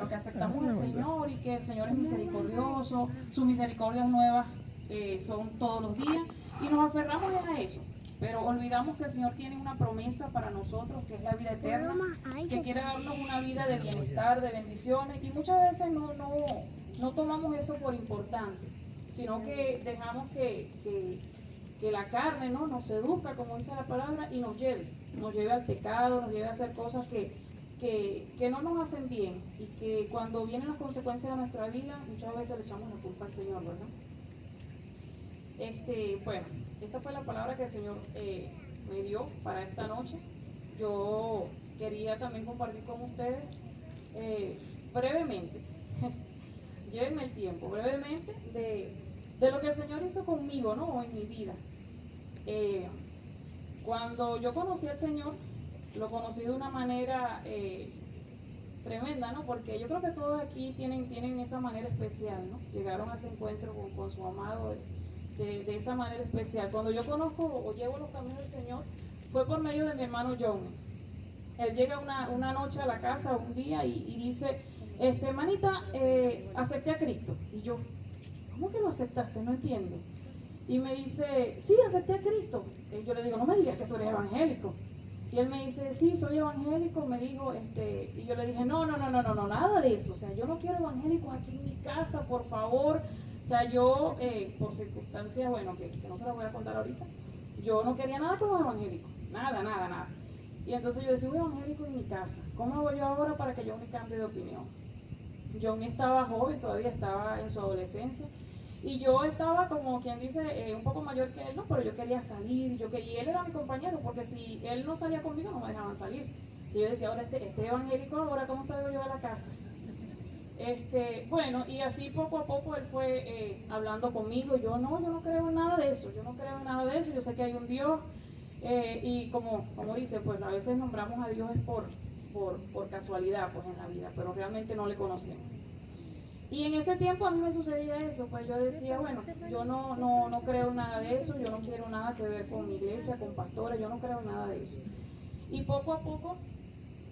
bueno, que aceptamos al Señor y que el Señor es misericordioso, sus misericordias nuevas son todos los días, y nos aferramos a eso. Pero olvidamos que el Señor tiene una promesa para nosotros, que es la vida eterna, que quiere darnos una vida de bienestar, de bendiciones, y muchas veces no tomamos eso por importante, sino que dejamos que la carne, ¿no?, nos seduzca, como dice la palabra, y nos lleve al pecado, nos lleve a hacer cosas que no nos hacen bien, y que cuando vienen las consecuencias de nuestra vida, muchas veces le echamos la culpa al Señor, ¿verdad? Bueno, esta fue la palabra que el Señor me dio para esta noche. Yo quería también compartir con ustedes brevemente, llévenme el tiempo, brevemente, de lo que el Señor hizo conmigo, ¿no?, o en mi vida. Cuando yo conocí al Señor, lo conocí de una manera tremenda, ¿no? Porque yo creo que todos aquí tienen esa manera especial, ¿no? Llegaron a ese encuentro con su amado de esa manera especial. Cuando yo conozco o llevo los caminos del Señor, fue por medio de mi hermano John. Él llega una noche a la casa, un día, y dice, hermanita, acepté a Cristo. Y yo, ¿cómo que lo aceptaste? No entiendo. Y me dice, sí, acepté a Cristo. Y yo le digo, no me digas que tú eres evangélico. Y él me dice, sí, soy evangélico, me dijo, y yo le dije, no, nada de eso. O sea, yo no quiero evangélicos aquí en mi casa, por favor. O sea, yo, por circunstancias, bueno, que no se las voy a contar ahorita, yo no quería nada con los evangélicos. Nada. Y entonces yo decía, un evangélico en mi casa, ¿cómo hago yo ahora para que Johnny cambie de opinión? Johnny estaba joven, todavía estaba en su adolescencia. Y yo estaba, como quien dice, un poco mayor que él, ¿no? Pero yo quería salir, y él era mi compañero, porque si él no salía conmigo, no me dejaban salir. Si yo decía, ahora este evangélico, ahora ¿cómo salgo yo de la casa? Bueno, y así poco a poco él fue hablando conmigo. Yo no creo en nada de eso, yo sé que hay un Dios, y como dice, pues a veces nombramos a Dios es por casualidad, pues en la vida, pero realmente no le conocemos. Y en ese tiempo a mí me sucedía eso, pues yo decía, bueno, yo no creo en nada de eso, yo no quiero nada que ver con mi iglesia, con pastores, yo no creo en nada de eso. Y poco a poco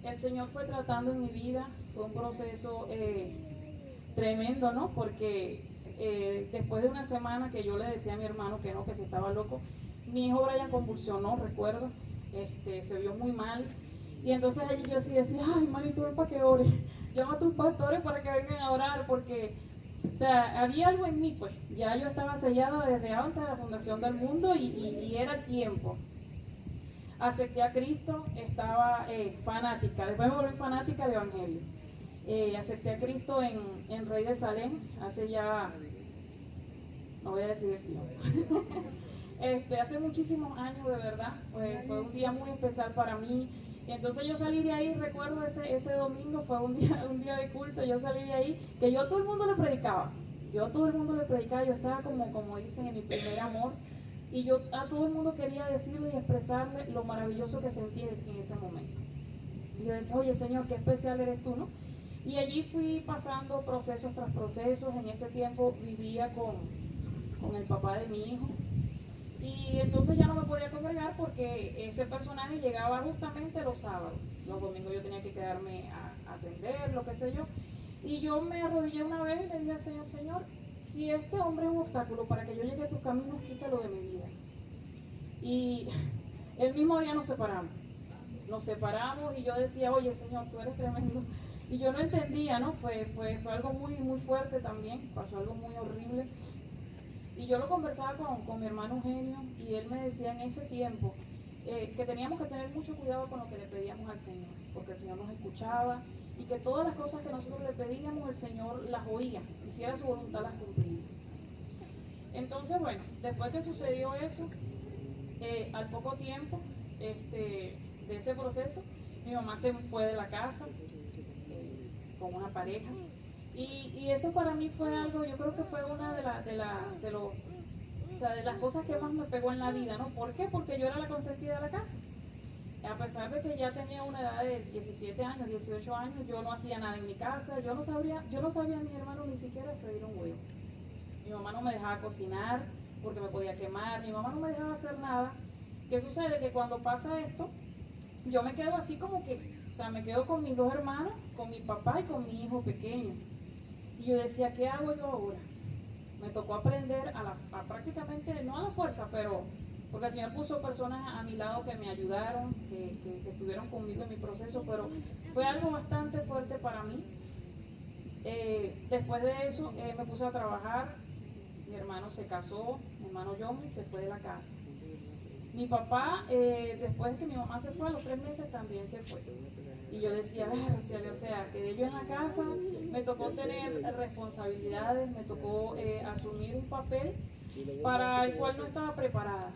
el Señor fue tratando en mi vida, fue un proceso tremendo, ¿no? Porque después de una semana que yo le decía a mi hermano que se estaba loco, mi hijo Brian convulsionó, recuerdo, se vio muy mal. Y entonces allí yo así decía, ay, manito, ven para que ore, llama a tus pastores para que vengan a orar, porque, o sea, había algo en mí, pues, ya yo estaba sellada desde antes de la fundación del mundo, y era tiempo. Acepté a Cristo, estaba fanática, después me volví fanática del Evangelio. Acepté a Cristo en Rey de Salem, hace ya, no voy a decir el tiempo, hace muchísimos años, de verdad, pues, fue un día muy especial para mí. Y entonces yo salí de ahí, recuerdo ese domingo, fue un día de culto, yo salí de ahí, que yo a todo el mundo le predicaba, yo estaba como dicen, en mi primer amor, y yo a todo el mundo quería decirle y expresarle lo maravilloso que sentí en ese momento. Y yo decía, oye Señor, qué especial eres tú, ¿no? Y allí fui pasando procesos tras procesos. En ese tiempo vivía con el papá de mi hijo, y entonces ya no me podía congregar porque ese personaje llegaba justamente los sábados. Los domingos yo tenía que quedarme a atender, lo que sé yo. Y yo me arrodillé una vez y le dije al Señor, Señor, si este hombre es un obstáculo para que yo llegue a tus caminos, quítalo de mi vida. Y el mismo día nos separamos y yo decía, oye Señor, tú eres tremendo. Y yo no entendía, ¿no? Fue algo muy fuerte también, pasó algo muy horrible. Y yo lo conversaba con mi hermano Eugenio, y él me decía en ese tiempo que teníamos que tener mucho cuidado con lo que le pedíamos al Señor, porque el Señor nos escuchaba, y que todas las cosas que nosotros le pedíamos, el Señor las oía, hiciera su voluntad, las cumplía. Entonces, bueno, después que sucedió eso, al poco tiempo de ese proceso, mi mamá se fue de la casa con una pareja. Y eso para mí fue algo, yo creo que fue una de las cosas que más me pegó en la vida, ¿no? ¿Por qué? Porque yo era la consentida de la casa. A pesar de que ya tenía una edad de 17 años, 18 años, yo no hacía nada en mi casa, yo no sabía mis hermanos ni siquiera freír un huevo. Mi mamá no me dejaba cocinar porque me podía quemar, mi mamá no me dejaba hacer nada. ¿Qué sucede? Que cuando pasa esto, yo me quedo así como que, o sea, me quedo con mis dos hermanos, con mi papá y con mi hijo pequeño. Y yo decía, ¿qué hago yo ahora? Me tocó aprender a prácticamente, no a la fuerza, pero porque el Señor puso personas a mi lado que me ayudaron, que estuvieron conmigo en mi proceso, pero fue algo bastante fuerte para mí. Después de eso me puse a trabajar, mi hermano se casó, mi hermano John se fue de la casa. Mi papá, después de que mi mamá se fue, a los 3 meses también se fue. Y yo decía, o sea, quedé yo en la casa, me tocó tener responsabilidades, me tocó asumir un papel para el cual no estaba preparada.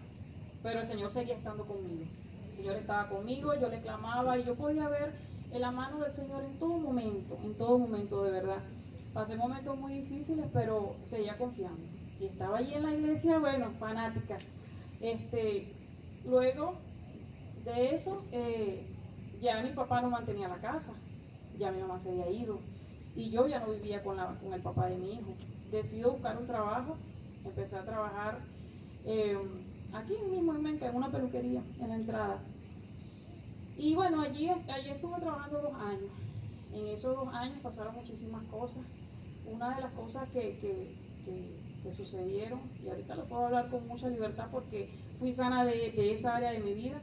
Pero el Señor seguía estando conmigo. El Señor estaba conmigo, yo le clamaba y yo podía ver en la mano del Señor en todo momento, de verdad. Pasé momentos muy difíciles, pero seguía confiando. Y estaba allí en la iglesia, bueno, fanática. Luego de eso, ya mi papá no mantenía la casa, ya mi mamá se había ido y yo ya no vivía con el papá de mi hijo. Decido buscar un trabajo, empecé a trabajar aquí mismo en Menca, en una peluquería, en la entrada. Y bueno, allí estuve trabajando 2 años. En esos 2 años pasaron muchísimas cosas. Una de las cosas que sucedieron, y ahorita lo puedo hablar con mucha libertad porque fui sana de esa área de mi vida,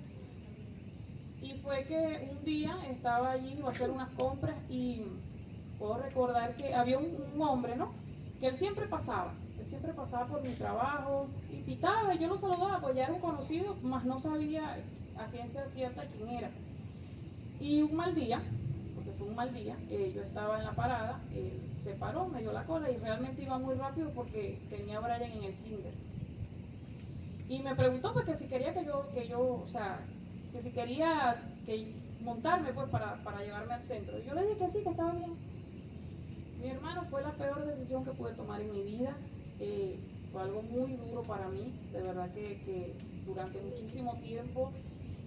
y fue que un día estaba allí, iba a hacer unas compras y puedo recordar que había un hombre, ¿no? Que él siempre pasaba por mi trabajo y pitaba y yo lo saludaba, pues ya era un conocido, mas no sabía a ciencia cierta quién era. Y un mal día, porque fue un mal día, yo estaba en la parada, se paró, me dio la cola y realmente iba muy rápido porque tenía a Brian en el kinder. Y me preguntó pues que si quería o sea, que si quería montarme pues para llevarme al centro. Yo le dije que sí, que estaba bien. Mi hermano, fue la peor decisión que pude tomar en mi vida. Fue algo muy duro para mí, de verdad que durante muchísimo tiempo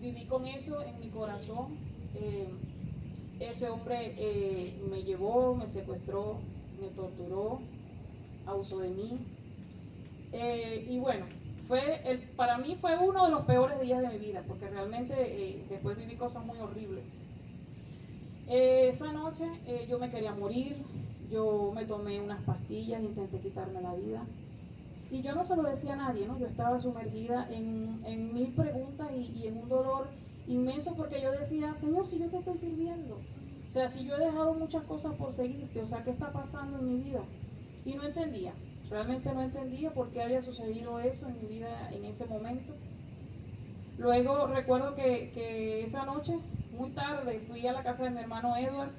viví con eso en mi corazón. Ese hombre me llevó, me secuestró, me torturó, abusó de mí. Y bueno, para mí fue uno de los peores días de mi vida, porque realmente después viví cosas muy horribles. Esa noche yo me quería morir, yo me tomé unas pastillas, intenté quitarme la vida. Y yo no se lo decía a nadie, ¿no? Yo estaba sumergida en 1000 preguntas y en un dolor inmenso porque yo decía, Señor, si yo te estoy sirviendo, o sea, si yo he dejado muchas cosas por seguirte, o sea, ¿qué está pasando en mi vida? Y no entendía, realmente no entendía por qué había sucedido eso en mi vida en ese momento. Luego recuerdo que esa noche, muy tarde, fui a la casa de mi hermano Edward,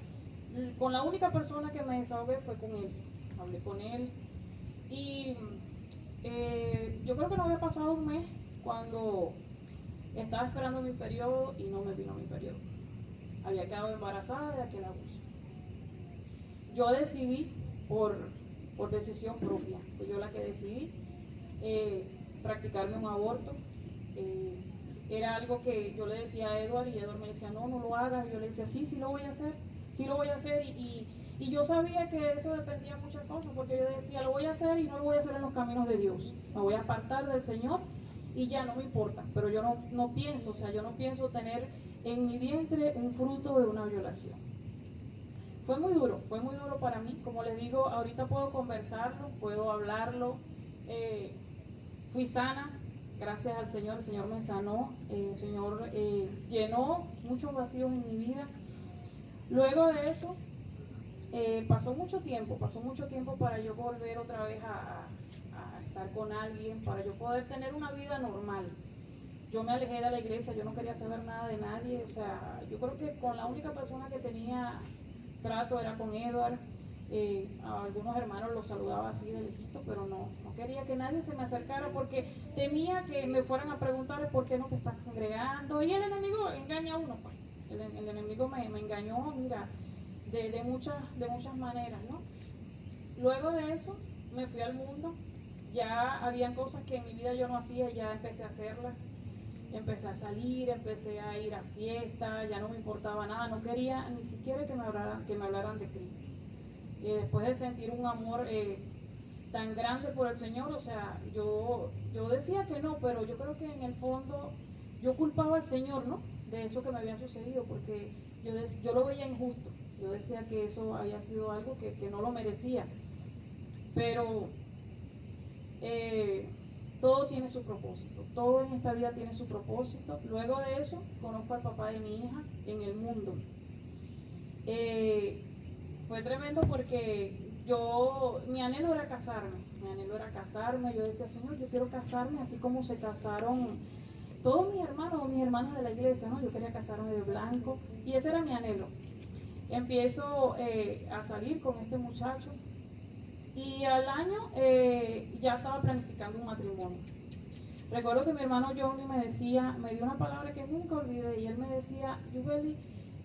con la única persona que me desahogué fue con él, hablé con él y yo creo que no había pasado un mes cuando estaba esperando mi periodo y no me vino mi periodo. Había quedado embarazada de aquel abuso. Yo decidí por decisión propia, fui yo la que decidí practicarme un aborto. Era algo que yo le decía a Edward y Edward me decía, no, no lo hagas. Y yo le decía, sí, sí lo voy a hacer, sí lo voy a hacer. Y yo sabía que eso dependía de muchas cosas, porque yo decía, lo voy a hacer y no lo voy a hacer en los caminos de Dios. Me voy a apartar del Señor y ya no me importa. Pero yo no pienso, o sea, yo no pienso tener en mi vientre un fruto de una violación. Fue muy duro para mí. Como les digo, ahorita puedo conversarlo, puedo hablarlo. Fui sana, gracias al Señor, el Señor me sanó, el Señor llenó muchos vacíos en mi vida. Luego de eso, pasó mucho tiempo para yo volver otra vez a estar con alguien, para yo poder tener una vida normal. Yo me alejé de la iglesia, yo no quería saber nada de nadie, o sea, yo creo que con la única persona que tenía trato era con Edward. A algunos hermanos los saludaba así de lejito, pero no quería que nadie se me acercara porque temía que me fueran a preguntar por qué no te estás congregando. Y el enemigo engaña a uno, pues. El enemigo me engañó, mira, de muchas maneras, ¿no? Luego de eso me fui al mundo, ya habían cosas que en mi vida yo no hacía, ya empecé a hacerlas. Empecé a salir, empecé a ir a fiestas, ya no me importaba nada, no quería ni siquiera que me hablaran de Cristo. Y después de sentir un amor tan grande por el Señor, o sea, yo decía que no, pero yo creo que en el fondo yo culpaba al Señor, ¿no? De eso que me había sucedido, porque yo lo veía injusto. Yo decía que eso había sido algo que no lo merecía. Pero todo tiene su propósito, todo en esta vida tiene su propósito. Luego de eso, conozco al papá de mi hija en el mundo. Fue tremendo porque mi anhelo era casarme, yo decía, Señor, yo quiero casarme así como se casaron todos mis hermanos o mis hermanas de la iglesia, ¿no? Yo quería casarme de blanco y ese era mi anhelo. Empiezo a salir con este muchacho y al año ya estaba planificando un matrimonio. Recuerdo que mi hermano Johnny me dio una palabra que nunca olvidé y él me decía, Yubeli,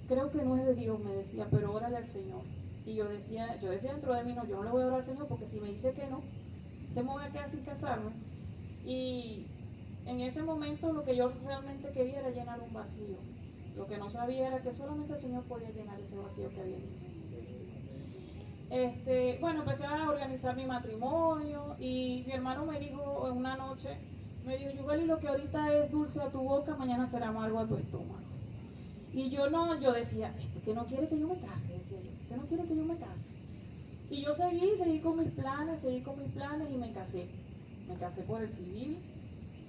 creo que no es de Dios, me decía, pero órale al Señor. Y yo decía dentro de mí, no, yo no le voy a orar al Señor porque si me dice que no, se me voy a quedar sin casarme. Y en ese momento lo que yo realmente quería era llenar un vacío. Lo que no sabía era que solamente el Señor podía llenar ese vacío que había en mí. Bueno, empecé a organizar mi matrimonio y mi hermano me dijo en una noche, me dijo, Yubeli, lo que ahorita es dulce a tu boca, mañana será amargo a tu estómago. Y yo decía, que no quiere que yo me case, decía yo, que no quiere que yo me case. Y yo seguí con mis planes y me casé. Me casé por el civil.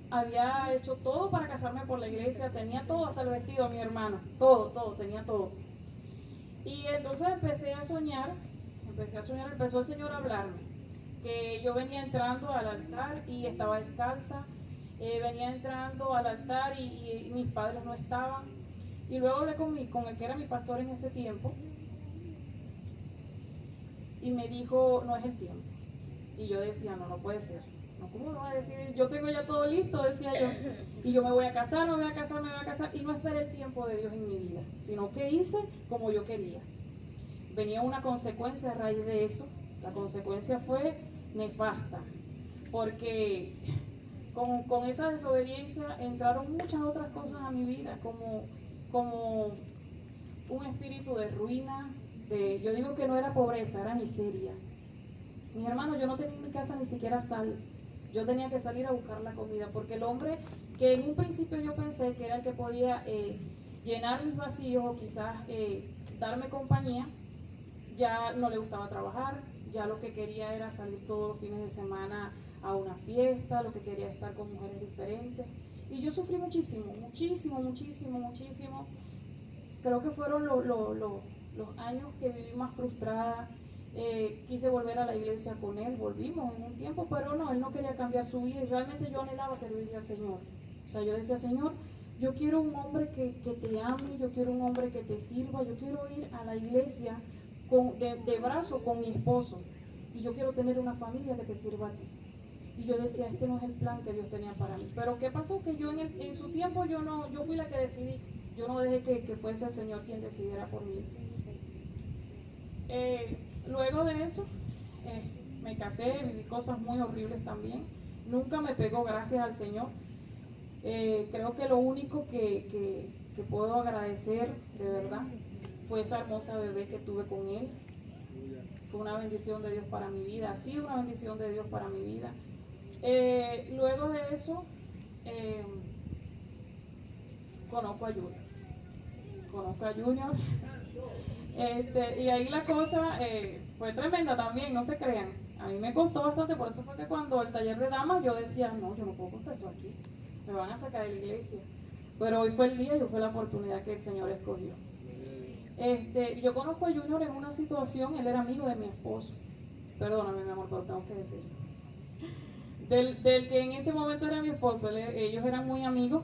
Había hecho todo para casarme por la iglesia, tenía todo, hasta el vestido, mi hermano, todo, tenía todo. Y entonces empecé a soñar, empezó el Señor a hablarme, que yo venía entrando al altar y estaba descalza, venía entrando al altar y mis padres no estaban. Y luego hablé con el que era mi pastor en ese tiempo y me dijo, no es el tiempo. Y yo decía, no puede ser. No, ¿cómo me va a decir? Yo tengo ya todo listo, decía yo. Y yo me voy a casar. Y no esperé el tiempo de Dios en mi vida, sino que hice como yo quería. Venía una consecuencia a raíz de eso. La consecuencia fue nefasta, porque con esa desobediencia entraron muchas otras cosas a mi vida, como un espíritu de ruina, yo digo que no era pobreza, era miseria. Mis hermanos, yo no tenía en mi casa ni siquiera sal. Yo tenía que salir a buscar la comida, porque el hombre que en un principio yo pensé que era el que podía llenar mis vacíos o quizás darme compañía, ya no le gustaba trabajar, ya lo que quería era salir todos los fines de semana a una fiesta, lo que quería estar con mujeres diferentes. Y yo sufrí muchísimo. Creo que fueron los años que viví más frustrada. Quise volver a la iglesia con él, volvimos en un tiempo, pero no, él no quería cambiar su vida y realmente yo anhelaba servirle al Señor. O sea, yo decía, Señor, yo quiero un hombre que te ame, yo quiero un hombre que te sirva, yo quiero ir a la iglesia de brazo con mi esposo y yo quiero tener una familia que te sirva a ti. Y yo decía, este no es el plan que Dios tenía para mí. Pero ¿qué pasó? Que yo en su tiempo yo fui la que decidí. Yo no dejé que fuese el Señor quien decidiera por mí. Luego de eso, me casé, viví cosas muy horribles también. Nunca me pegó, gracias al Señor. Creo que lo único que puedo agradecer, de verdad, fue esa hermosa bebé que tuve con él. Fue una bendición de Dios para mi vida, ha sido una bendición de Dios para mi vida. Luego de eso, conozco a Junior. Y ahí la cosa fue tremenda también, no se crean. A mí me costó bastante, por eso fue que cuando el taller de damas yo decía, no, yo no puedo contar eso aquí, me van a sacar de la iglesia. Pero hoy fue el día y hoy fue la oportunidad que el Señor escogió. Yo conozco a Junior en una situación, él era amigo de mi esposo. Perdóname, mi amor, pero tengo que decir. Del que en ese momento era mi esposo, ellos eran muy amigos.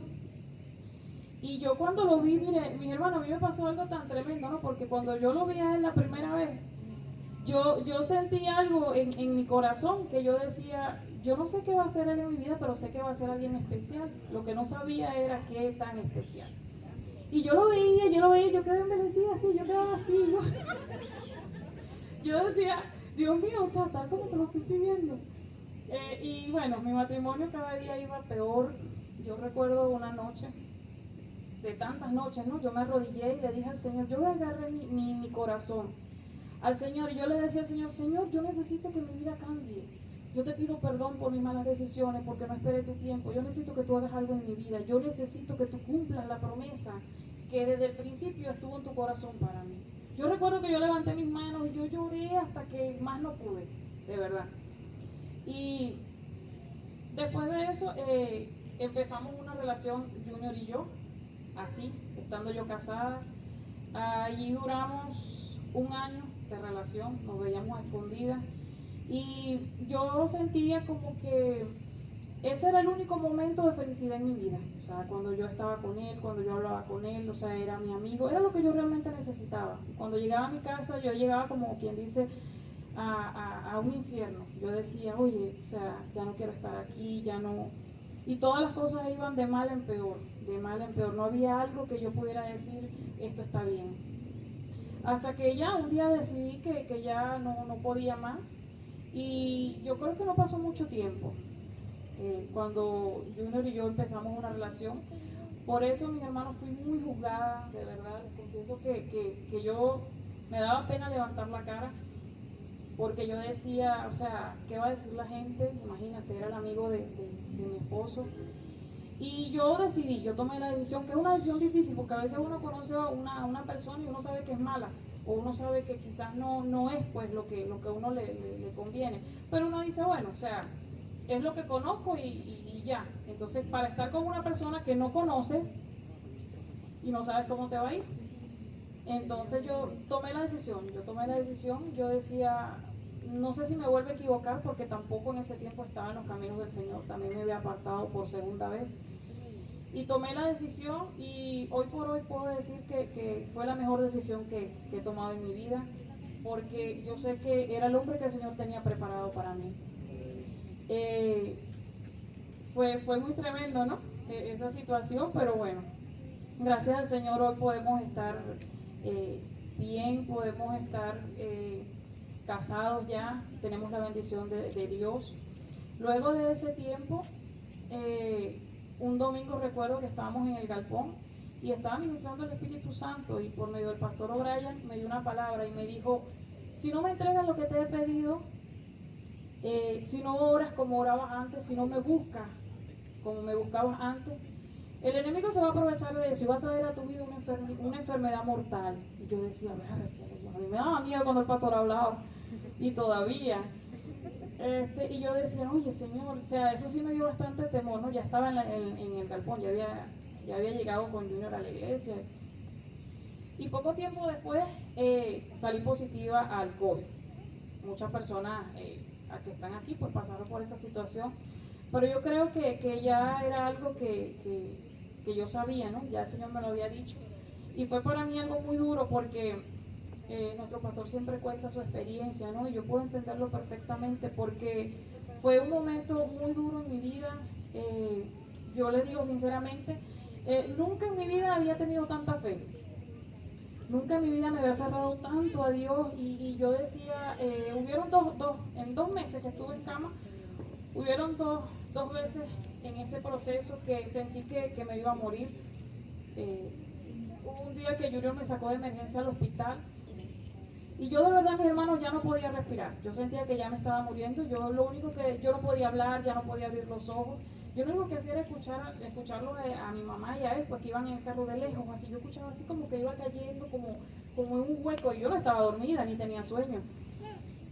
Y yo cuando lo vi, mire, mis hermanos, a mí me pasó algo tan tremendo, ¿no? Porque cuando yo lo vi a él la primera vez, yo sentí algo en mi corazón que yo decía, yo no sé qué va a hacer él en mi vida, pero sé que va a ser alguien especial. Lo que no sabía era qué tan especial. Y yo lo veía, yo quedé envejecida así, yo quedaba así, yo decía, Dios mío, o sea, tal como te lo estoy pidiendo. Y bueno, mi matrimonio cada día iba peor. Yo recuerdo una noche, de tantas noches, ¿no? Yo me arrodillé y le dije al Señor, yo le agarré mi corazón al Señor y yo le decía al Señor, Señor, yo necesito que mi vida cambie. Yo te pido perdón por mis malas decisiones, porque no esperé tu tiempo. Yo necesito que tú hagas algo en mi vida. Yo necesito que tú cumplas la promesa que desde el principio estuvo en tu corazón para mí. Yo recuerdo que yo levanté mis manos y yo lloré hasta que más no pude, de verdad. Y después de eso empezamos una relación Junior y yo, así, estando yo casada. Allí duramos un año de relación, nos veíamos a escondidas y yo sentía como que ese era el único momento de felicidad en mi vida. O sea, cuando yo estaba con él, cuando yo hablaba con él, o sea, era mi amigo, era lo que yo realmente necesitaba. Y cuando llegaba a mi casa, yo llegaba como quien dice a un infierno. Yo decía, oye, o sea, ya no quiero estar aquí, ya no. Y todas las cosas iban de mal en peor, de mal en peor. No había algo que yo pudiera decir, esto está bien. Hasta que ya un día decidí que ya no podía más. Y yo creo que no pasó mucho tiempo cuando Junior y yo empezamos una relación. Por eso, mis hermanos, fui muy juzgada, de verdad. Les confieso que yo me daba pena levantar la cara porque yo decía, o sea, ¿qué va a decir la gente? Imagínate, era el amigo de mi esposo. Y yo decidí, yo tomé la decisión, que es una decisión difícil, porque a veces uno conoce a una persona y uno sabe que es mala, o uno sabe que quizás no es pues lo que a uno le conviene. Pero uno dice, bueno, o sea, es lo que conozco y ya. Entonces, para estar con una persona que no conoces y no sabes cómo te va a ir. Entonces yo tomé la decisión, yo decía, no sé si me vuelvo a equivocar porque tampoco en ese tiempo estaba en los caminos del Señor, también me había apartado por segunda vez. Y tomé la decisión y hoy por hoy puedo decir que fue la mejor decisión que he tomado en mi vida, porque yo sé que era el hombre que el Señor tenía preparado para mí. Fue muy tremendo, ¿no? Esa situación, pero bueno, gracias al Señor hoy podemos estar bien, podemos estar casados ya, tenemos la bendición de Dios. Luego de ese tiempo, un domingo recuerdo que estábamos en el galpón y estaba ministrando el Espíritu Santo y por medio del pastor O'Brien me dio una palabra y me dijo, si no me entregas lo que te he pedido, si no oras como orabas antes, si no me buscas como me buscabas antes, el enemigo se va a aprovechar de eso y va a traer a tu vida una enfermedad mortal. Y yo decía, a mí me daba miedo cuando el pastor hablaba y todavía. Y yo decía, oye Señor, o sea, eso sí me dio bastante temor, ¿no? Ya estaba en el galpón, ya había llegado con Junior a la iglesia. Y poco tiempo después salí positiva al COVID. Muchas personas que están aquí pues pasaron por esa situación, pero yo creo que ya era algo que yo sabía, ¿no? Ya el Señor me lo había dicho. Y fue para mí algo muy duro porque nuestro pastor siempre cuenta su experiencia, ¿no? Y yo puedo entenderlo perfectamente porque fue un momento muy duro en mi vida. Yo le digo sinceramente, nunca en mi vida había tenido tanta fe. Nunca en mi vida me había aferrado tanto a Dios y yo decía, hubieron en 2 meses que estuve en cama, hubieron dos veces en ese proceso que sentí que me iba a morir. Hubo un día que Junior me sacó de emergencia al hospital y yo de verdad, mis hermanos, ya no podía respirar. Yo sentía que ya me estaba muriendo. Yo no podía hablar, ya no podía abrir los ojos. Yo lo único que hacía era escucharlo a mi mamá y a él, pues que iban en el carro de lejos, así yo escuchaba así como que iba cayendo como en un hueco. Yo no estaba dormida ni tenía sueño.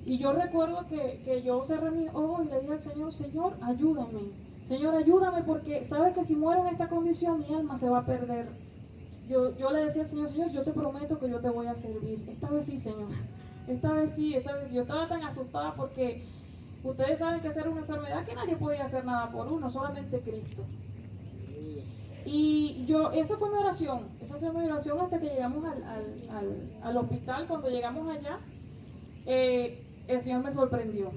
Y yo recuerdo que yo cerré mis ojos y le dije al Señor, Señor, ayúdame porque sabes que si muero en esta condición mi alma se va a perder. Yo le decía al Señor, yo te prometo que yo te voy a servir. Esta vez sí, Señor. Esta vez sí. Yo estaba tan asustada porque ustedes saben que esa era una enfermedad que nadie podía hacer nada por uno, solamente Cristo. Y esa fue mi oración hasta que llegamos al hospital. Cuando llegamos allá, el Señor me sorprendió.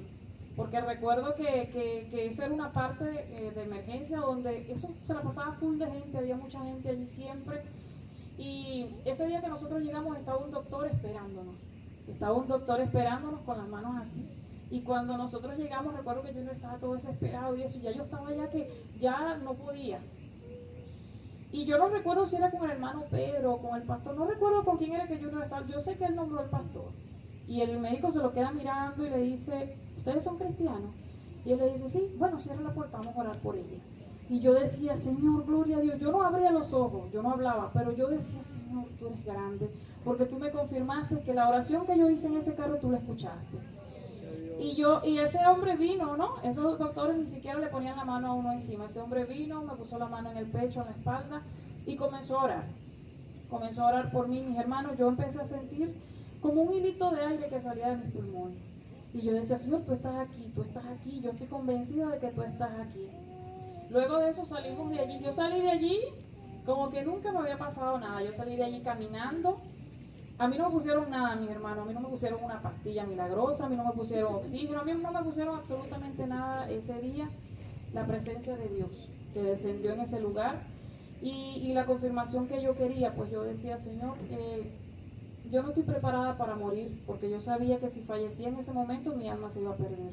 Porque recuerdo que esa era una parte de emergencia donde eso se la pasaba full de gente, había mucha gente allí siempre. Y ese día que nosotros llegamos estaba un doctor esperándonos con las manos así. Y cuando nosotros llegamos, recuerdo que Junior estaba todo desesperado y eso, ya yo estaba ya que ya no podía. Y yo no recuerdo si era con el hermano Pedro o con el pastor, no recuerdo con quién era que Junior estaba, yo sé que él nombró al pastor. Y el médico se lo queda mirando y le dice, ¿ustedes son cristianos? Y él le dice, sí, bueno, cierra la puerta, vamos a orar por ella. Y yo decía, Señor, gloria a Dios. Yo no abría los ojos, yo no hablaba, pero yo decía, Señor, tú eres grande, porque tú me confirmaste que la oración que yo hice en ese carro tú la escuchaste. Y ese hombre vino, ¿no? Esos doctores ni siquiera le ponían la mano a uno encima. Ese hombre vino, me puso la mano en el pecho, en la espalda y comenzó a orar. Comenzó a orar por mí, mis hermanos. Yo empecé a sentir como un hilito de aire que salía de mis pulmones. Y yo decía, Señor, tú estás aquí, yo estoy convencida de que tú estás aquí. Luego de eso salimos de allí. Yo salí de allí como que nunca me había pasado nada. Yo salí de allí caminando. A mí no me pusieron nada, mis hermanos. A mí no me pusieron una pastilla milagrosa, a mí no me pusieron oxígeno, a mí no me pusieron absolutamente nada ese día. La presencia de Dios que descendió en ese lugar y la confirmación que yo quería, pues yo decía, Señor, yo no estoy preparada para morir, porque yo sabía que si fallecía en ese momento mi alma se iba a perder.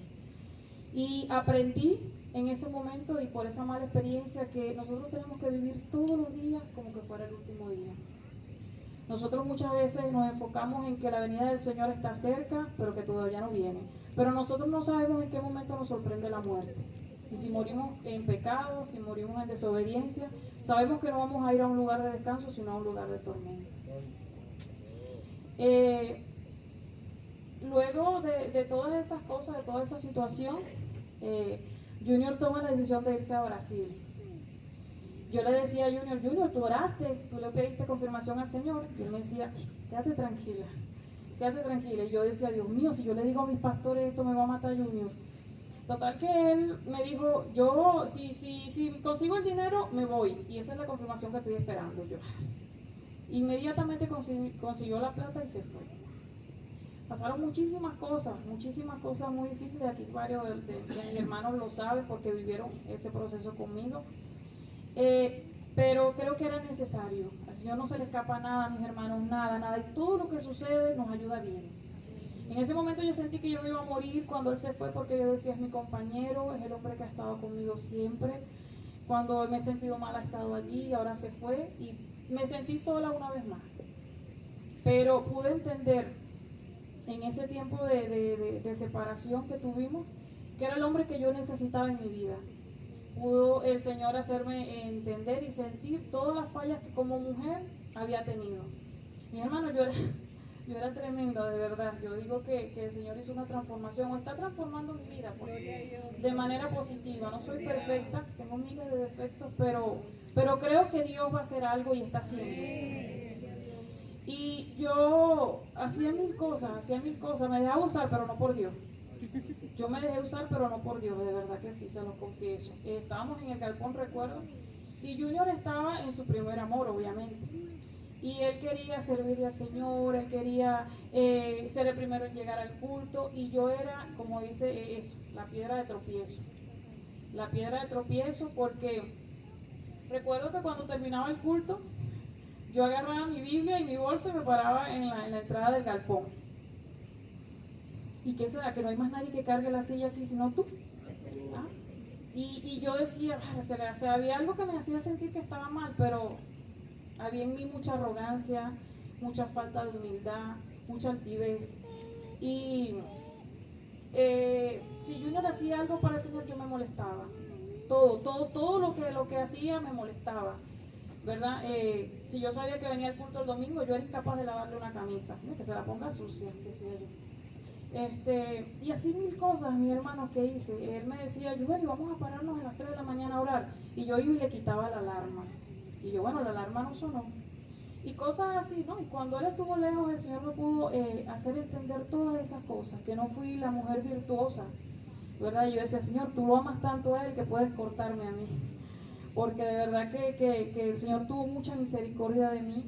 Y aprendí en ese momento y por esa mala experiencia que nosotros tenemos que vivir todos los días como que fuera el último día. Nosotros muchas veces nos enfocamos en que la venida del Señor está cerca, pero que todavía no viene. Pero nosotros no sabemos en qué momento nos sorprende la muerte. Y si morimos en pecado, si morimos en desobediencia, sabemos que no vamos a ir a un lugar de descanso, sino a un lugar de tormento. Luego de todas esas cosas, de toda esa situación, Junior toma la decisión de irse a Brasil. Yo le decía a Junior, tú oraste, tú le pediste confirmación al Señor. Y él me decía, quédate tranquila. Y yo decía, Dios mío, si yo le digo a mis pastores esto me va a matar Junior. Total que él me dijo, yo si consigo el dinero me voy. Y esa es la confirmación que estoy esperando yo. Inmediatamente consiguió la plata y se fue. Pasaron muchísimas cosas muy difíciles. Aquí varios de mis hermanos lo saben porque vivieron ese proceso conmigo. Pero creo que era necesario. Al Señor no se le escapa nada, mis hermanos, nada. Y todo lo que sucede nos ayuda bien. En ese momento yo sentí que yo me iba a morir cuando Él se fue, porque yo decía, es mi compañero, es el hombre que ha estado conmigo siempre. Cuando me he sentido mal ha estado allí y ahora se fue. Y me sentí sola una vez más. Pero pude entender en ese tiempo de separación que tuvimos, que era el hombre que yo necesitaba en mi vida. Pudo el Señor hacerme entender y sentir todas las fallas que como mujer había tenido. Mi hermano, yo era tremenda, de verdad. Yo digo que el Señor hizo una transformación, o está transformando mi vida de manera positiva. No soy perfecta, tengo miles de defectos, pero creo que Dios va a hacer algo y está haciendo. Y yo hacía mil cosas, me dejaba usar, pero no por Dios. Yo me dejé usar, pero no por Dios, de verdad que sí, se los confieso. Estábamos en el galpón, recuerdo, y Junior estaba en su primer amor, obviamente. Y él quería servirle al Señor, él quería ser el primero en llegar al culto, y yo era, como dice eso, la piedra de tropiezo. La piedra de tropiezo, porque recuerdo que cuando terminaba el culto, yo agarraba mi Biblia y mi bolsa y me paraba en la entrada del galpón. ¿Y qué será? Que no hay más nadie que cargue la silla aquí sino tú. ¿Ah? Y yo decía, o sea, había algo que me hacía sentir que estaba mal, pero había en mí mucha arrogancia, mucha falta de humildad, mucha altivez. Y si Junior hacía algo para el Señor, yo me molestaba. Todo lo que hacía me molestaba, ¿verdad? Si yo sabía que venía el culto el domingo, yo era incapaz de lavarle una camisa, que se la ponga sucia, decía yo. Y así mil cosas, mi hermano, que hice. Él me decía, Yubeli, vamos a pararnos a las 3 de la mañana a orar. Y yo iba y le quitaba la alarma. Y yo, bueno, la alarma no sonó. Y cosas así, ¿no? Y cuando él estuvo lejos, el Señor me pudo hacer entender todas esas cosas, que no fui la mujer virtuosa, ¿verdad? Y yo decía, Señor, tú lo amas tanto a él que puedes cortarme a mí. Porque de verdad que el Señor tuvo mucha misericordia de mí.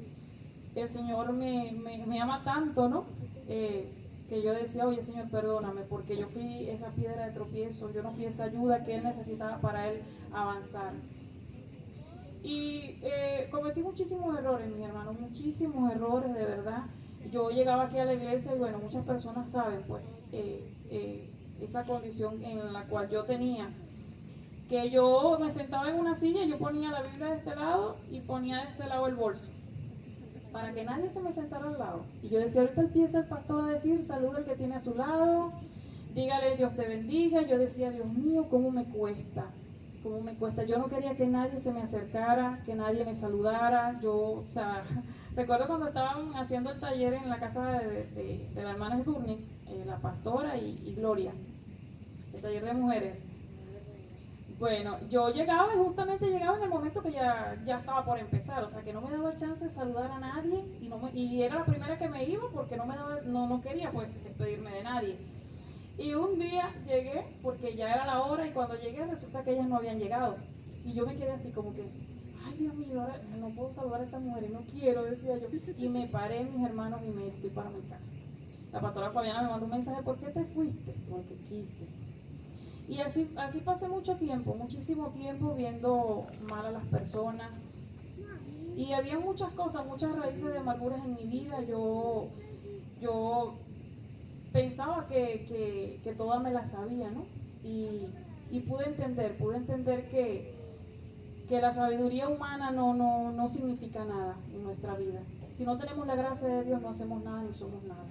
El Señor me ama tanto, ¿no? Que yo decía, oye Señor, perdóname, porque yo fui esa piedra de tropiezo, yo no fui esa ayuda que Él necesitaba para Él avanzar. Y cometí muchísimos errores, mis hermanos, muchísimos errores, de verdad. Yo llegaba aquí a la iglesia y bueno, muchas personas saben, pues, esa condición en la cual yo tenía. Que yo me sentaba en una silla y yo ponía la Biblia de este lado y ponía de este lado el bolso, para que nadie se me sentara al lado. Y yo decía, ahorita empieza el pastor a decir, saluda al que tiene a su lado, dígale Dios te bendiga. Yo decía, Dios mío, cómo me cuesta. cómo me cuesta. Yo no quería que nadie se me acercara, que nadie me saludara. Yo, o sea, recuerdo cuando estaban haciendo el taller en la casa de la hermana Edurne, la pastora y Gloria, el taller de mujeres. Bueno, yo llegaba y justamente llegaba en el momento que ya estaba por empezar, o sea que no me daba chance de saludar a nadie y era la primera que me iba porque no quería pues despedirme de nadie. Y un día llegué porque ya era la hora y cuando llegué resulta que ellas no habían llegado y yo me quedé así como que, ay Dios mío, ahora no puedo saludar a estas mujeres, no quiero, decía yo, y me paré mis hermanos y me fui para mi casa. La pastora Fabiana me mandó un mensaje, ¿por qué te fuiste? Porque quise. Y así pasé mucho tiempo, muchísimo tiempo viendo mal a las personas. Y había muchas cosas, muchas raíces de amarguras en mi vida. Yo pensaba que todas me las sabía, ¿no? Y pude entender que la sabiduría humana no significa nada en nuestra vida. Si no tenemos la gracia de Dios, no hacemos nada ni somos nada.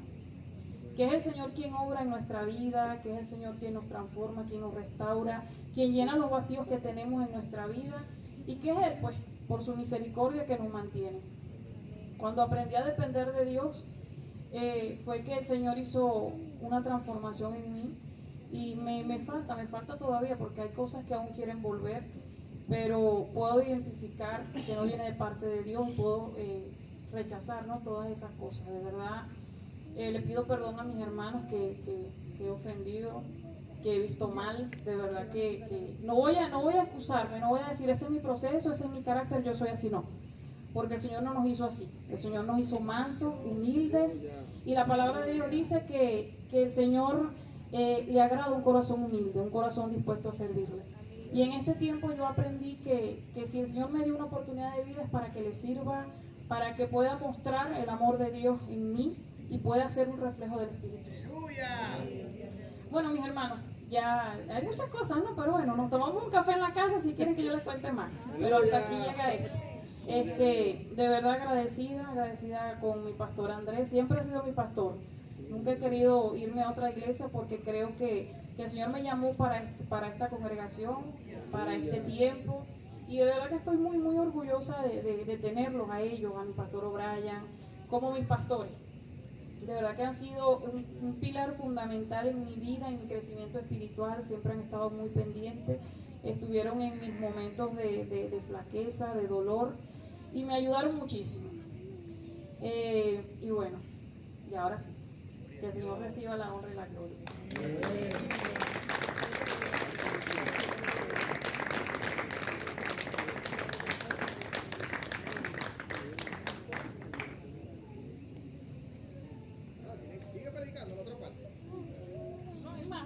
Que es el Señor quien obra en nuestra vida, que es el Señor quien nos transforma, quien nos restaura, quien llena los vacíos que tenemos en nuestra vida y que es Él, pues, por su misericordia que nos mantiene. Cuando aprendí a depender de Dios, fue que el Señor hizo una transformación en mí y me falta todavía porque hay cosas que aún quieren volver, pero puedo identificar que no viene de parte de Dios y puedo rechazar, ¿no?, todas esas cosas, de verdad. Le pido perdón a mis hermanos que he ofendido, que he visto mal, de verdad que no voy a excusarme, no voy a decir ese es mi proceso, ese es mi carácter, yo soy así, no, porque el Señor no nos hizo así, el Señor nos hizo mansos, humildes, y la palabra de Dios dice que el Señor le agrada un corazón humilde, un corazón dispuesto a servirle. Y en este tiempo yo aprendí que si el Señor me dio una oportunidad de vida es para que le sirva, para que pueda mostrar el amor de Dios en mí y pueda ser un reflejo del Espíritu Santo. Bueno, mis hermanos, ya hay muchas cosas, ¿no? Pero bueno, nos tomamos un café en la casa si quieren que yo les cuente más. Pero hasta aquí llegaré. De verdad agradecida con mi pastor Andrés. Siempre ha sido mi pastor. Nunca he querido irme a otra iglesia porque creo que el Señor me llamó para esta congregación, para este tiempo. Y de verdad que estoy muy, muy orgullosa de tenerlos a ellos, a mi pastor O'Brien, como mis pastores. De verdad que han sido un pilar fundamental en mi vida, en mi crecimiento espiritual. Siempre han estado muy pendientes, estuvieron en mis momentos de flaqueza, de dolor, y me ayudaron muchísimo. Y bueno, y ahora sí, que el Señor reciba la honra y la gloria.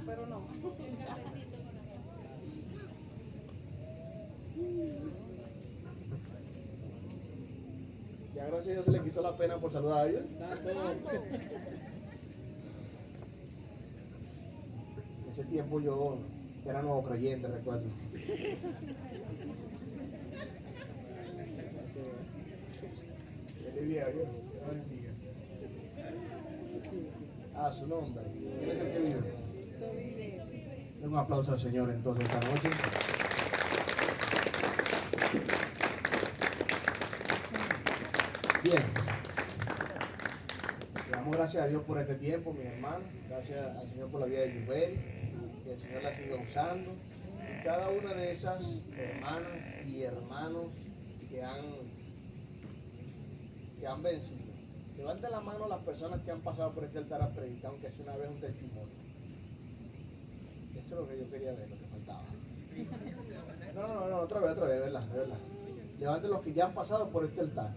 Pero no. Ya gracias a Dios se le quitó la pena por saludar a Dios. En ese tiempo yo era nuevo creyente, recuerdo. A su nombre. ¿Quién es el que vive? Un aplauso al Señor entonces esta noche. Bien. Le damos gracias a Dios por este tiempo, mis hermanos. Gracias al Señor por la vida de Yubel, que el Señor la siga usando. Y cada una de esas hermanas y hermanos que han vencido. Levanten la mano a las personas que han pasado por este altar a predicar, aunque sea una vez un testimonio. Eso es lo que yo quería ver, lo que faltaba. No, otra vez, de verdad. Levanten los que ya han pasado por este altar.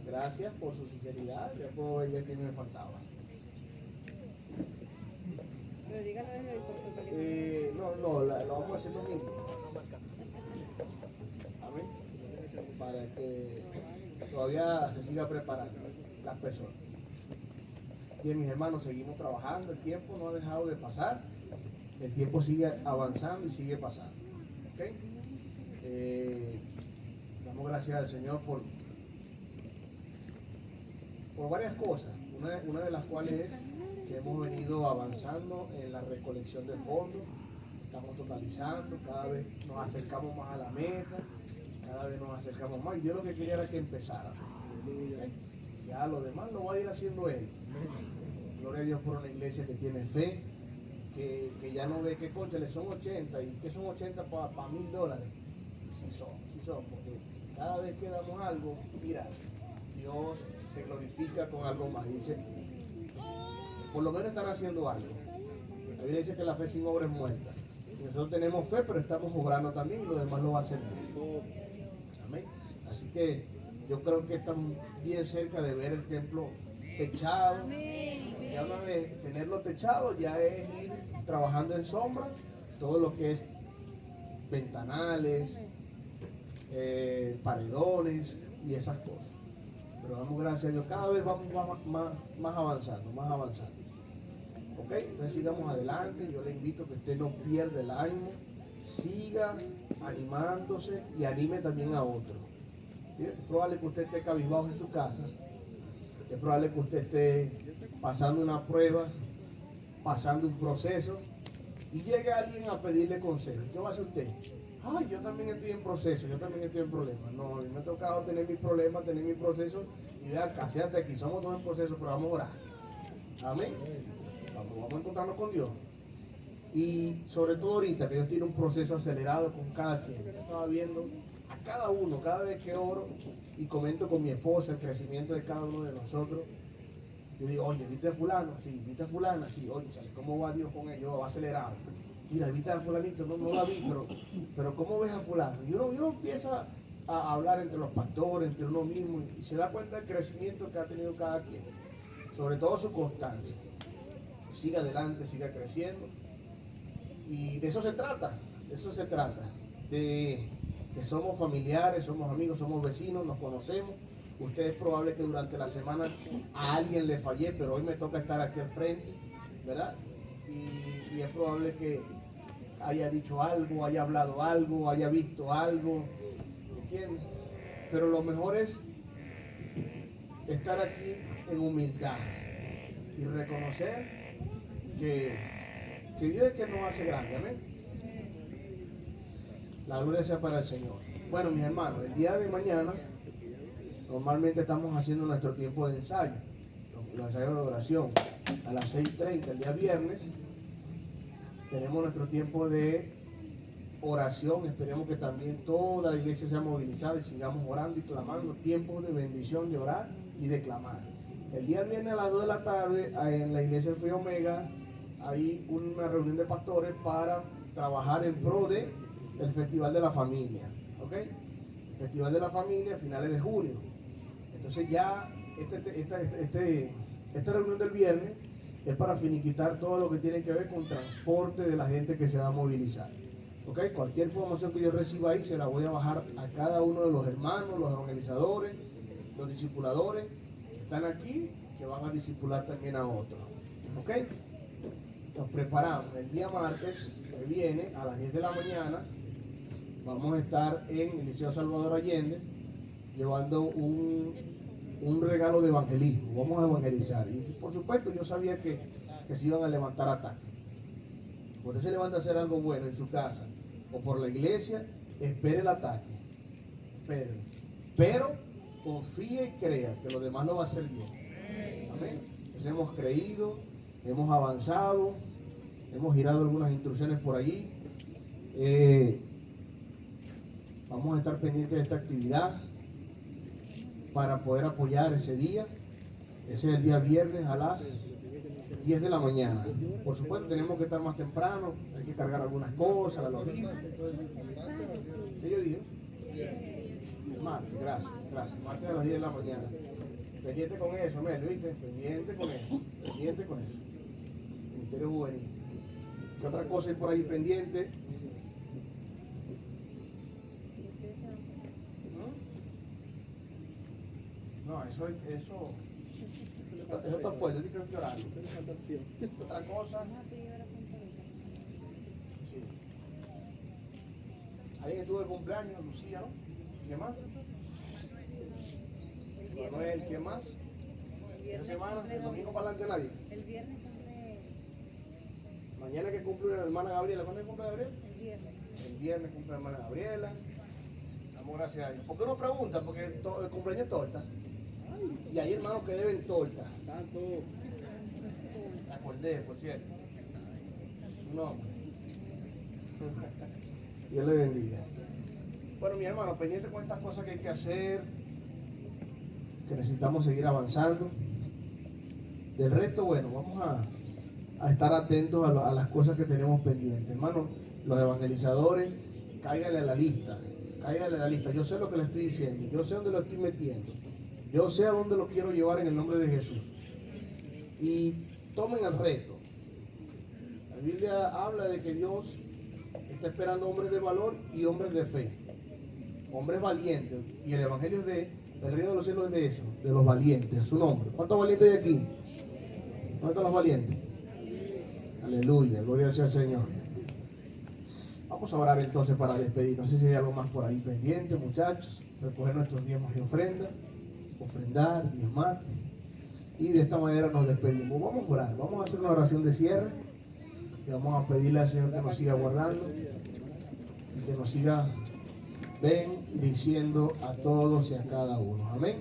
Gracias por su sinceridad, ya puedo ver que me faltaba. Pero díganlo desde el corto. Lo vamos a hacer lo mismo. Amén. Para que todavía se siga preparando las personas. Bien, mis hermanos, seguimos trabajando, el tiempo no ha dejado de pasar, el tiempo sigue avanzando y sigue pasando. ¿Okay? Damos gracias al Señor por varias cosas, una de las cuales es que hemos venido avanzando en la recolección de fondos, estamos totalizando, cada vez nos acercamos más a la meta, cada vez nos acercamos más, y yo lo que quería era que empezara. Ya lo demás lo va a ir haciendo él. Gloria a Dios por una iglesia que tiene fe, que ya no ve que cónchale son 80 y que son 80 para $1,000. Sí son, porque cada vez que damos algo, mira, Dios se glorifica con algo más. Y dice, por lo menos están haciendo algo. La Biblia dice que la fe sin obra es muerta. Y nosotros tenemos fe, pero estamos obrando también y lo demás lo va a hacer Dios. Amén. Así que yo creo que estamos bien cerca de ver el templo techado. Ya una vez tenerlo techado ya es ir trabajando en sombra, todo lo que es ventanales, paredones y esas cosas. Pero damos gracias a Dios, cada vez vamos más avanzando. ¿Ok? Entonces sigamos adelante, yo le invito a que usted no pierda el ánimo, siga animándose y anime también a otros. ¿Sí? Es probable que usted esté cabizbajo en su casa, es probable que usted esté pasando una prueba, pasando un proceso, y llega alguien a pedirle consejo. ¿Qué va a hacer usted? Ay, yo también estoy en proceso, yo también estoy en problemas. No, a mí me ha tocado tener mis problemas, tener mi proceso, y vea, casi hasta aquí, somos todos en proceso, pero vamos a orar. Amén. Vamos a encontrarnos con Dios. Y sobre todo ahorita, que Dios tiene un proceso acelerado con cada quien. Yo estaba viendo a cada uno, cada vez que oro, y comento con mi esposa el crecimiento de cada uno de nosotros. Yo digo, oye, ¿viste a fulano? Sí, ¿viste a fulana? Sí, oye, chale, ¿cómo va Dios con ellos? Va acelerado. Mira, ¿viste a fulanito? No la vi, pero ¿cómo ves a fulano? Y uno empieza a hablar entre los pastores, entre uno mismo, y se da cuenta del crecimiento que ha tenido cada quien. Sobre todo su constancia. Siga adelante, siga creciendo. Y de eso se trata, de que somos familiares, somos amigos, somos vecinos, nos conocemos. Usted es probable que durante la semana a alguien le fallé, pero hoy me toca estar aquí al frente, ¿verdad? Y es probable que haya dicho algo, haya hablado algo, haya visto algo, ¿entiendes? Pero lo mejor es estar aquí en humildad y reconocer que Dios es que nos hace grande, amén. La gloria sea para el Señor. Bueno, mis hermanos, el día de mañana normalmente estamos haciendo nuestro tiempo de ensayo, los ensayos de oración, a las 6:30 el día viernes. Tenemos nuestro tiempo de oración. Esperemos que también toda la iglesia sea movilizada y sigamos orando y clamando. Tiempos de bendición, de orar y de clamar. El día viernes a las 2 de la tarde en la iglesia Fui Omega hay una reunión de pastores para trabajar en pro de el Festival de la Familia. ¿Ok? El Festival de la Familia a finales de junio. Entonces ya esta reunión del viernes es para finiquitar todo lo que tiene que ver con transporte de la gente que se va a movilizar. ¿Ok? Cualquier información que yo reciba ahí se la voy a bajar a cada uno de los hermanos, los evangelizadores, los discipuladores que están aquí, que van a discipular también a otros. ¿Ok? Nos preparamos. El día martes que viene a las 10 de la mañana vamos a estar en el Liceo Salvador Allende llevando un regalo de evangelismo. Vamos a evangelizar. Y por supuesto yo sabía que se iban a levantar ataques. Por eso levanta a hacer algo bueno en su casa o por la iglesia, espere el ataque. Espere. Pero confíe y crea que lo demás lo va a hacer Dios. Amén. Entonces hemos creído, hemos avanzado, hemos girado algunas instrucciones por allí. Vamos a estar pendientes de esta actividad para poder apoyar ese día. Ese es el día viernes a las 10 de la mañana. Por supuesto tenemos que estar más temprano, hay que cargar algunas cosas, la logística. ¿Qué yo digo? Martes, gracias. Martes a las 10 de la mañana. Pendiente con eso, Mel, ¿viste? Pendiente con eso. Ministerio Juvenil. ¿Qué otra cosa hay por ahí pendiente? No, eso está fuerte, yo creo que orarlo. Otra cosa. Sí. Alguien estuvo de cumpleaños, Lucía, ¿no? ¿Qué más? Manuel, ¿qué más? Esta semana, el domingo para adelante nadie. El viernes también. Mañana que cumple la hermana Gabriela. ¿Cuándo cumple Gabriela? El viernes. El viernes cumple la hermana Gabriela. Damos gracias a Dios. ¿Por qué no preguntan? Porque el cumpleaños es torta. Y hay hermanos que deben torta. Santo. Me acordé, por cierto. No. Dios le bendiga. Bueno, mi hermano, pendiente con estas cosas que hay que hacer, que necesitamos seguir avanzando. Del resto, bueno, vamos a estar atentos a las cosas que tenemos pendientes. Hermano, los evangelizadores, cáiganle a la lista. Cáiganle a la lista. Yo sé lo que le estoy diciendo. Yo sé dónde lo estoy metiendo. Yo sé a dónde lo quiero llevar en el nombre de Jesús. Y tomen el reto. La Biblia habla de que Dios está esperando hombres de valor y hombres de fe. Hombres valientes. Y el evangelio del reino de los cielos es de eso, de los valientes, a su nombre. ¿Cuántos valientes hay aquí? ¿Dónde están los valientes? Aleluya, gloria sea al Señor. Vamos a orar entonces para despedir. No sé si hay algo más por ahí pendiente, muchachos. Recoger nuestros diezmos y ofrendas, ofrendar, diezmar. Y de esta manera nos despedimos. Vamos a orar, vamos a hacer una oración de cierre. Y vamos a pedirle al Señor que nos siga guardando y que nos siga bendiciendo a todos y a cada uno. Amén.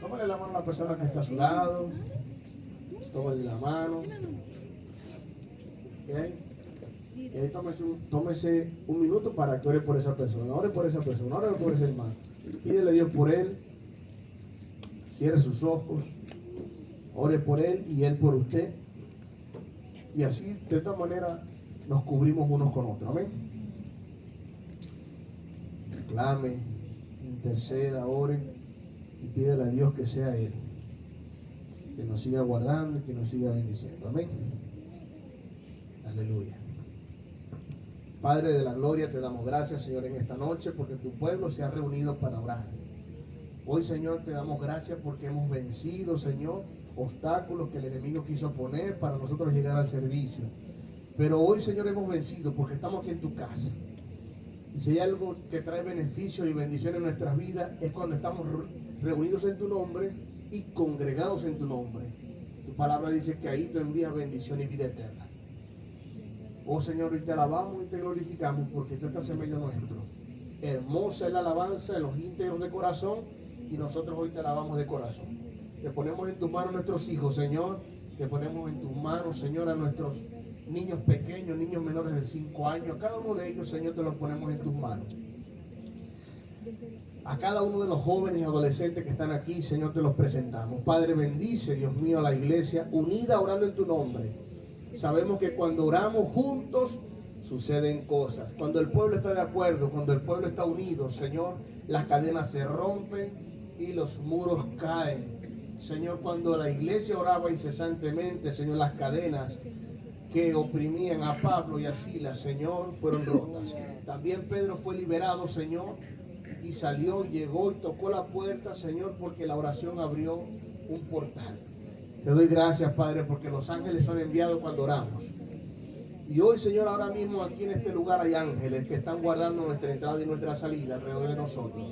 Tómale la mano a la persona que está a su lado. Tómale la mano. ¿Okay? Y ahí tómese un minuto para que ore por esa persona. Ore por esa persona, ore por ese hermano. Pídele a Dios por él. Cierre sus ojos. Ore por él y él por usted. Y así, de esta manera, nos cubrimos unos con otros. Amén. Clame, interceda, ore y pídele a Dios que sea Él, que nos siga guardando y que nos siga bendiciendo. Amén. Aleluya. Padre de la gloria, te damos gracias, Señor, en esta noche porque tu pueblo se ha reunido para orar. Hoy, Señor, te damos gracias porque hemos vencido, Señor, obstáculos que el enemigo quiso poner para nosotros llegar al servicio. Pero hoy, Señor, hemos vencido porque estamos aquí en tu casa. Y si hay algo que trae beneficio y bendición en nuestras vidas, es cuando estamos reunidos en tu nombre y congregados en tu nombre. Tu palabra dice que ahí tú envías bendición y vida eterna. Oh Señor, y te alabamos y te glorificamos porque tú estás en medio nuestro. Hermosa es la alabanza de los íntegros de corazón y nosotros hoy te alabamos de corazón. Te ponemos en tus manos a nuestros hijos, Señor. Te ponemos en tus manos, Señor, a nuestros niños pequeños, niños menores de 5 años. A cada uno de ellos, Señor, te los ponemos en tus manos. A cada uno de los jóvenes y adolescentes que están aquí, Señor, te los presentamos. Padre, bendice, Dios mío, a la iglesia unida orando en tu nombre. Sabemos que cuando oramos juntos suceden cosas. Cuando el pueblo está de acuerdo, cuando el pueblo está unido, Señor, las cadenas se rompen y los muros caen. Señor, cuando la iglesia oraba incesantemente, Señor, las cadenas que oprimían a Pablo y a Silas, Señor, fueron rotas. También Pedro fue liberado, Señor, y salió, llegó y tocó la puerta, Señor, porque la oración abrió un portal. Te doy gracias, Padre, porque los ángeles son enviados cuando oramos. Y hoy, Señor, ahora mismo aquí en este lugar hay ángeles que están guardando nuestra entrada y nuestra salida alrededor de nosotros.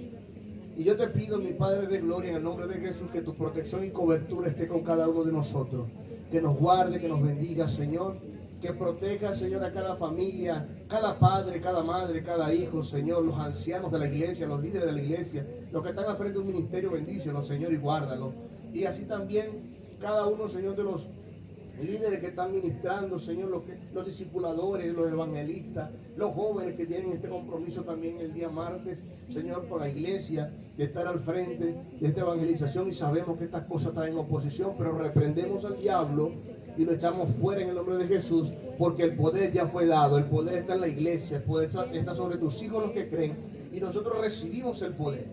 Y yo te pido, mi Padre de gloria, en el nombre de Jesús, que tu protección y cobertura esté con cada uno de nosotros. Que nos guarde, que nos bendiga, Señor. Que proteja, Señor, a cada familia, cada padre, cada madre, cada hijo, Señor. Los ancianos de la iglesia, los líderes de la iglesia, los que están al frente de un ministerio, bendícelos, Señor, y guárdalos. Y así también cada uno, Señor, de los líderes que están ministrando, Señor, los discipuladores, los evangelistas, los jóvenes que tienen este compromiso también el día martes, Señor, con la iglesia, de estar al frente de esta evangelización. Y sabemos que estas cosas traen oposición, pero reprendemos al diablo y lo echamos fuera en el nombre de Jesús, porque el poder ya fue dado, el poder está en la iglesia, el poder está sobre tus hijos los que creen, y nosotros recibimos el poder.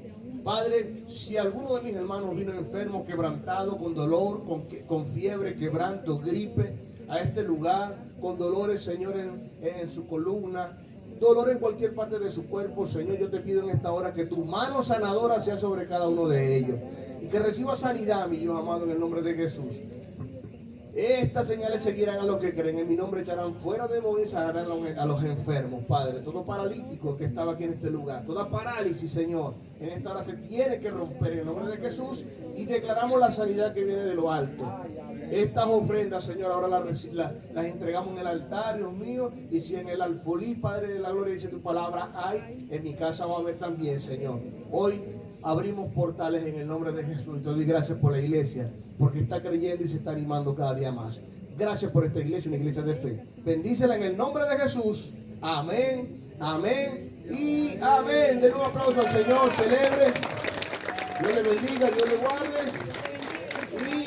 Padre, si alguno de mis hermanos vino enfermo, quebrantado, con dolor, con fiebre, quebranto, gripe, a este lugar, con dolores, Señor, en su columna, dolor en cualquier parte de su cuerpo, Señor, yo te pido en esta hora que tu mano sanadora sea sobre cada uno de ellos y que reciba sanidad, mi Dios amado, en el nombre de Jesús. Estas señales seguirán a los que creen. En mi nombre echarán fuera demonios y sanarán a los enfermos, Padre. Todo paralítico que estaba aquí en este lugar, toda parálisis, Señor, en esta hora se tiene que romper en el nombre de Jesús y declaramos la sanidad que viene de lo alto. Estas ofrendas, Señor, ahora las entregamos en el altar, Dios mío, y si en el alfolí, Padre de la gloria, dice tu palabra, hay, en mi casa va a haber también, Señor. Hoy abrimos portales en el nombre de Jesús. Te doy gracias por la iglesia, porque está creyendo y se está animando cada día más. Gracias por esta iglesia, una iglesia de fe. Bendícela en el nombre de Jesús. Amén, amén y amén. Den un aplauso al Señor, celebre. Dios le bendiga, Dios le guarde. Y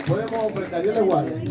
podemos ofrendar, Dios le guarde.